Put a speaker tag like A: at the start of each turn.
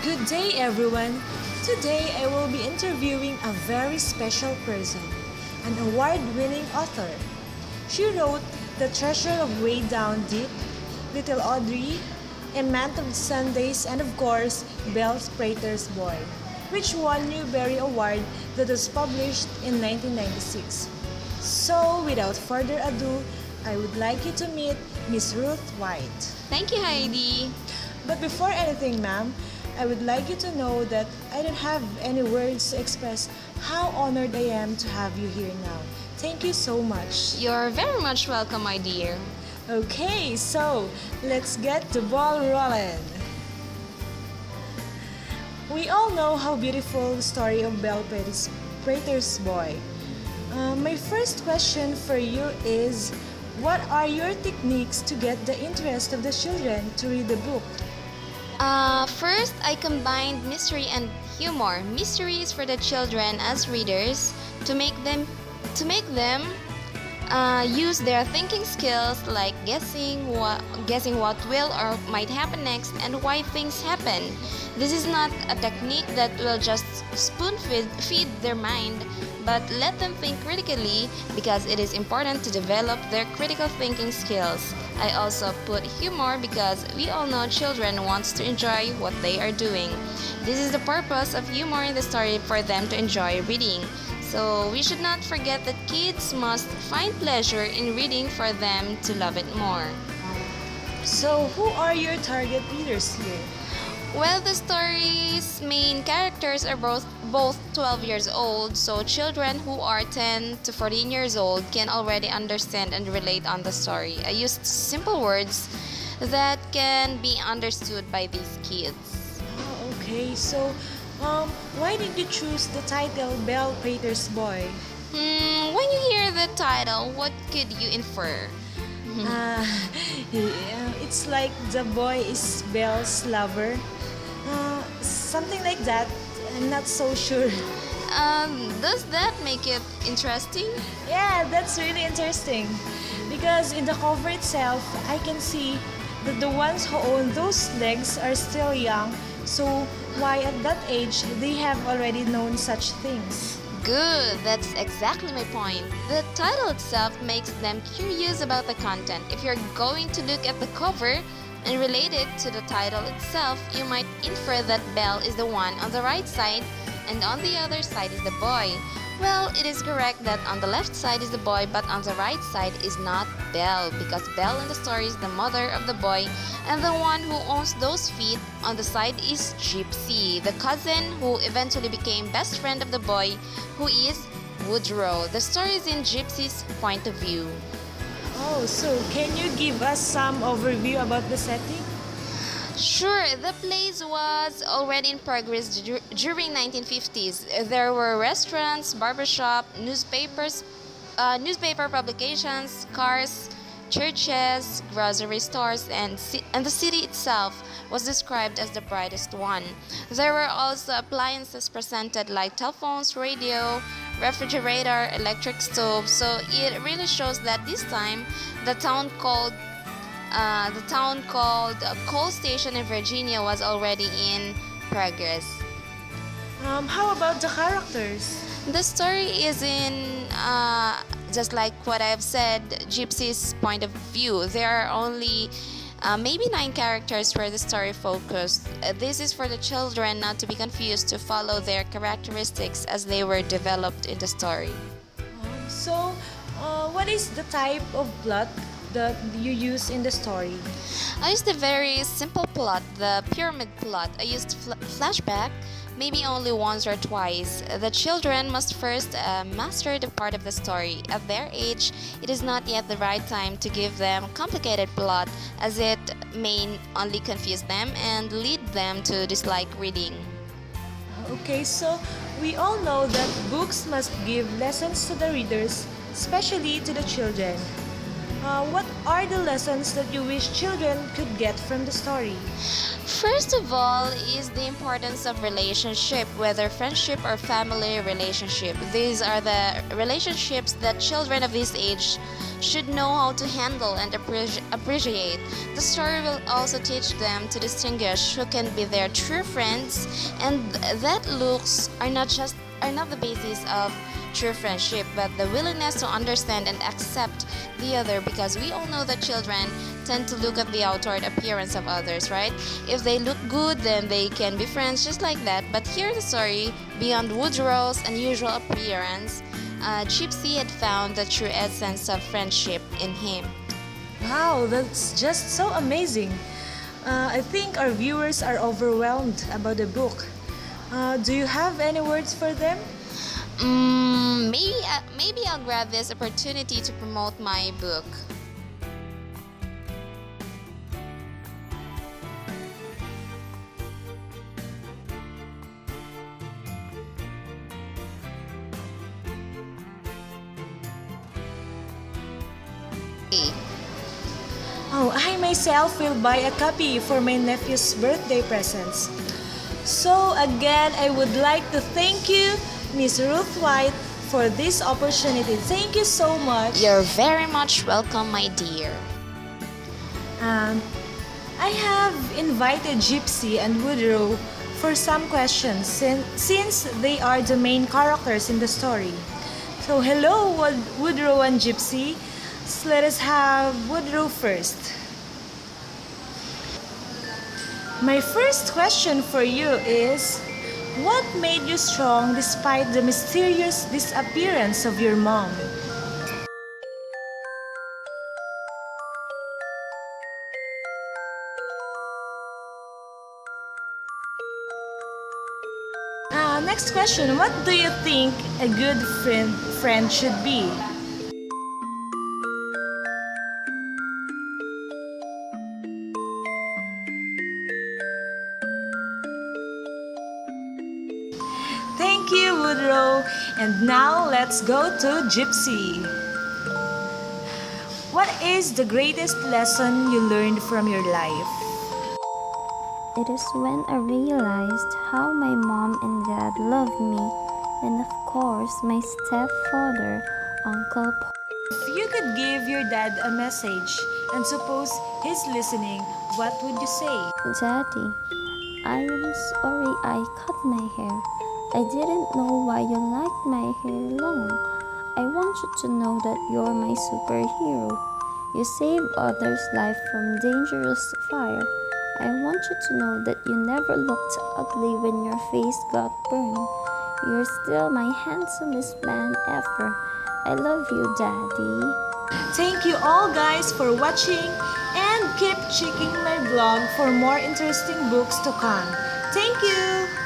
A: Good day, everyone. Today I will be interviewing a very special person, an award winning author. She wrote The Treasure of Way Down Deep, Little Audrey, and Month of Sundays, and of course, Belle's Prater's Boy, which won Newbery Award that was published in 1996. So, without further ado, I would like you to meet Miss Ruth White.
B: Thank you, Heidi.
A: But before anything, ma'am, I would like you to know that I don't have any words to express how honored I am to have you here now. Thank you so much.
B: You're very much welcome, my dear.
A: Okay, so let's get the ball rolling. We all know how beautiful the story of Belle Prater's Boy. My first question for you is, what are your techniques to get the interest of the children to read the book?
B: First, I combined mystery and humor. Mystery is for the children as readers to make them use their thinking skills, like guessing what will or might happen next and why things happen. This is not a technique that will just spoon feed their mind, but let them think critically, because it is important to develop their critical thinking skills. I also put humor because we all know children wants to enjoy what they are doing. This is the purpose of humor in the story, for them to enjoy reading. So we should not forget that kids must find pleasure in reading for them to love it more.
A: So, who are your target readers here?
B: Well, the story's main characters are both 12 years old, so children who are 10 to 14 years old can already understand and relate on the story. I used simple words that can be understood by these kids.
A: Oh, okay, so why did you choose the title Belle Prater's Boy?
B: When you hear the title, what could you infer?
A: Uh, it's like the boy is Belle's lover. Something like that. I'm not so sure.
B: Does that make it interesting?
A: Yeah, that's really interesting. Because in the cover itself, I can see that the ones who own those legs are still young. So why at that age they have already known such things?
B: Good, that's exactly my point. The title itself makes them curious about the content. If you're going to look at the cover and relate it to the title itself, you might infer that Belle is the one on the right side and on the other side is the boy. Well, it is correct that on the left side is the boy, but on the right side is not Belle, because Belle in the story is the mother of the boy, and the one who owns those feet on the side is Gypsy, the cousin who eventually became best friend of the boy, who is Woodrow. The story is in Gypsy's point of view.
A: Oh, so can you give us some overview about the setting?
B: Sure, the place was already in progress during 1950s. There were restaurants, barbershop, newspaper publications, cars, churches, grocery stores, and the city itself was described as the brightest one. There were also appliances presented like telephones, radio, refrigerator, electric stove. So it really shows that this time the town called Coal Station in Virginia was already in progress.
A: How about the characters?
B: The story is in, just like what I've said, Gypsy's point of view. There are only maybe 9 characters where the story focused. This is for the children not to be confused, to follow their characteristics as they were developed in the story.
A: So, what is the type of plot that you use in the story?
B: I used a very simple plot, the pyramid plot. I used flashback, maybe only once or twice. The children must first master the part of the story. At their age, it is not yet the right time to give them complicated plot, as it may only confuse them and lead them to dislike reading.
A: Okay, so we all know that books must give lessons to the readers, especially to the children. What are the lessons that you wish children could get from the story?
B: First of all is the importance of relationship, whether friendship or family relationship. These are the relationships that children of this age should know how to handle and appreciate. The story will also teach them to distinguish who can be their true friends, and that looks are not the basis of true friendship, but the willingness to understand and accept the other, because we all know that children tend to look at the outward appearance of others, right? If they look good, then they can be friends just like that. But here the story, beyond Woodrow's unusual appearance, Gypsy had found the true essence of friendship in him.
A: Wow, that's just so amazing. I think our viewers are overwhelmed about the book. Do you have any words for them?
B: Maybe I'll grab this opportunity to promote my book.
A: Oh, I myself will buy a copy for my nephew's birthday presents. So again, I would like to thank you, Miss Ruth White, for this opportunity. Thank you so much.
B: You're very much welcome, my dear.
A: I have invited Gypsy and Woodrow for some questions since they are the main characters in the story. So hello, Woodrow and Gypsy. So let us have Woodrow first. My first question for you is, what made you strong despite the mysterious disappearance of your mom? Next question, what do you think a good friend should be? Thank you, Woodrow. And now let's go to Gypsy. What is the greatest lesson you learned from your life?
C: It is when I realized how my mom and dad loved me, and of course my stepfather, Uncle Paul.
A: If you could give your dad a message and suppose he's listening, what would you say?
C: Daddy, I am sorry I cut my hair. I didn't know why you liked my hair long. I want you to know that you're my superhero. You save others' life from dangerous fire. I want you to know that you never looked ugly when your face got burned. You're still my handsomest man ever. I love you, Daddy.
A: Thank you all guys for watching and keep checking my blog for more interesting books to come. Thank you!